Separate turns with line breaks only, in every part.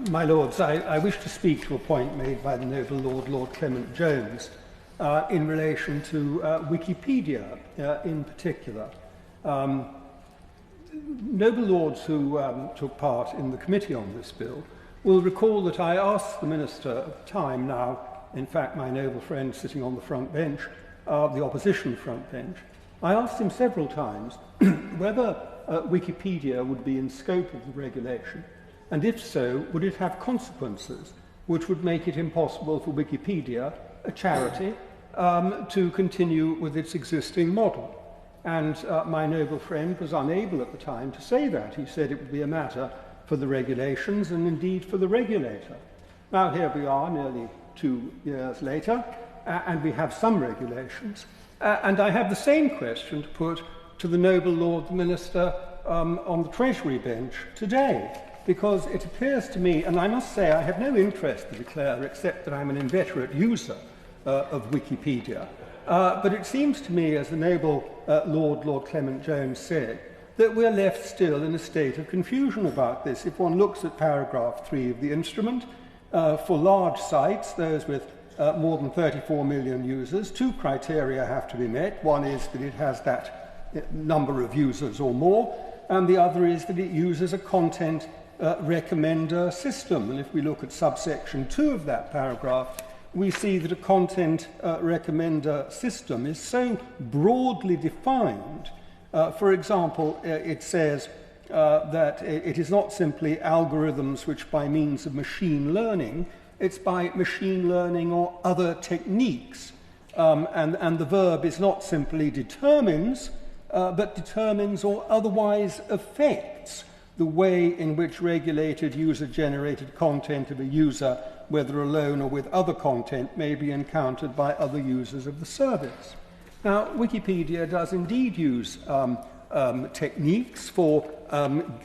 My Lords, I wish to speak to a point made by the noble Lord, Lord Clement Jones, in relation to Wikipedia in particular. Noble Lords who took part in the committee on this bill will recall that I asked the Minister at the time, now in fact my noble friend sitting on the front bench, the opposition front bench, I asked him several times whether Wikipedia would be in scope of the regulation, and if so, would it have consequences which would make it impossible for Wikipedia, a charity, to continue with its existing model. And my noble friend was unable at the time to say that. He said it would be a matter for the regulations and indeed for the regulator. Now here we are nearly 2 years later, and we have some regulations. And I have the same question to put to the noble Lord the Minister on the Treasury bench today, because it appears to me, and I must say I have no interest to declare except that I'm an inveterate user of Wikipedia, but it seems to me, as the noble Lord Clement Jones said, that we're left still in a state of confusion about this. If one looks at paragraph 3 of the instrument, for large sites, those with more than 34 million users, 2 criteria have to be met. One is that it has that number of users or more, and the other is that it uses a content recommender system. And if we look at subsection 2 of that paragraph, we see that a content recommender system is so broadly defined. For example, it says that it is not simply algorithms which by means of machine learning, it's by machine learning or other techniques. And the verb is not simply determines, but determines or otherwise affects the way in which regulated user-generated content of a user, whether alone or with other content, may be encountered by other users of the service. Now, Wikipedia does indeed use techniques for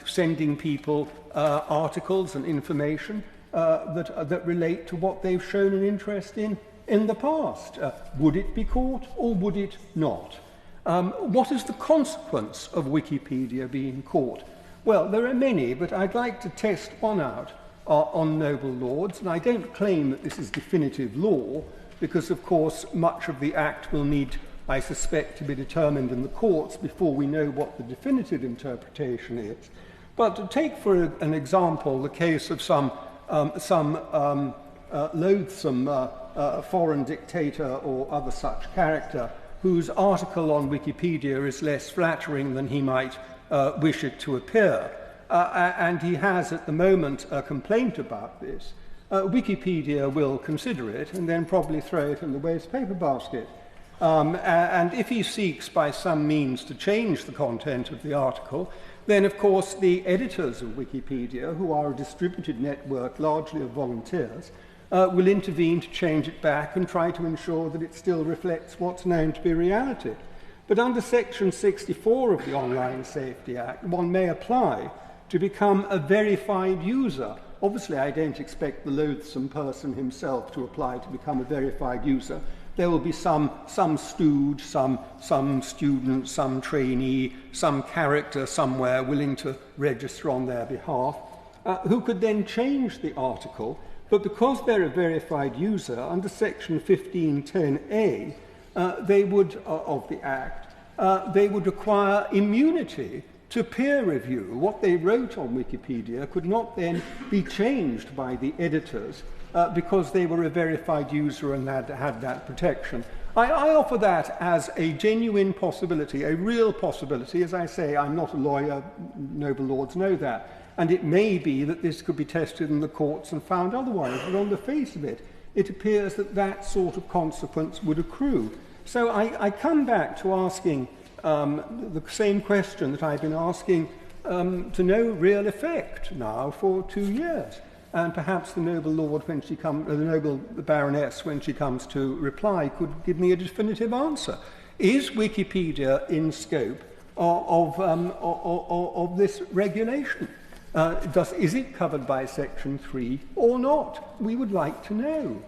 sending people articles and information that relate to what they've shown an interest in the past. Would it be caught or would it not? What is the consequence of Wikipedia being caught? Well, there are many, but I'd like to test one out on noble lords, and I don't claim that this is definitive law, because, of course, much of the Act will need, I suspect, to be determined in the courts before we know what the definitive interpretation is. But to take, for an example, the case of some loathsome foreign dictator or other such character whose article on Wikipedia is less flattering than he might wish it to appear, and he has at the moment a complaint about this, Wikipedia will consider it and then probably throw it in the waste paper basket. And if he seeks by some means to change the content of the article, then of course the editors of Wikipedia, who are a distributed network largely of volunteers, will intervene to change it back and try to ensure that it still reflects what's known to be reality. But under Section 64 of the Online Safety Act, one may apply to become a verified user. Obviously, I don't expect the loathsome person himself to apply to become a verified user. There will be some stooge, some student, some trainee, some character somewhere willing to register on their behalf, who could then change the article. But because they're a verified user, under Section 1510A, they would, of the Act, they would require immunity to peer review. What they wrote on Wikipedia could not then be changed by the editors because they were a verified user and had that protection. I offer that as a genuine possibility, a real possibility. As I say, I'm not a lawyer, noble lords know that. And it may be that this could be tested in the courts and found otherwise, but on the face of it, it appears that that sort of consequence would accrue. So I come back to asking the same question that I've been asking to no real effect now for 2 years. And perhaps the noble lord, when she comes, the noble baroness, when she comes to reply, could give me a definitive answer. Is Wikipedia in scope of this regulation? Is it covered by Section 3 or not? We would like to know.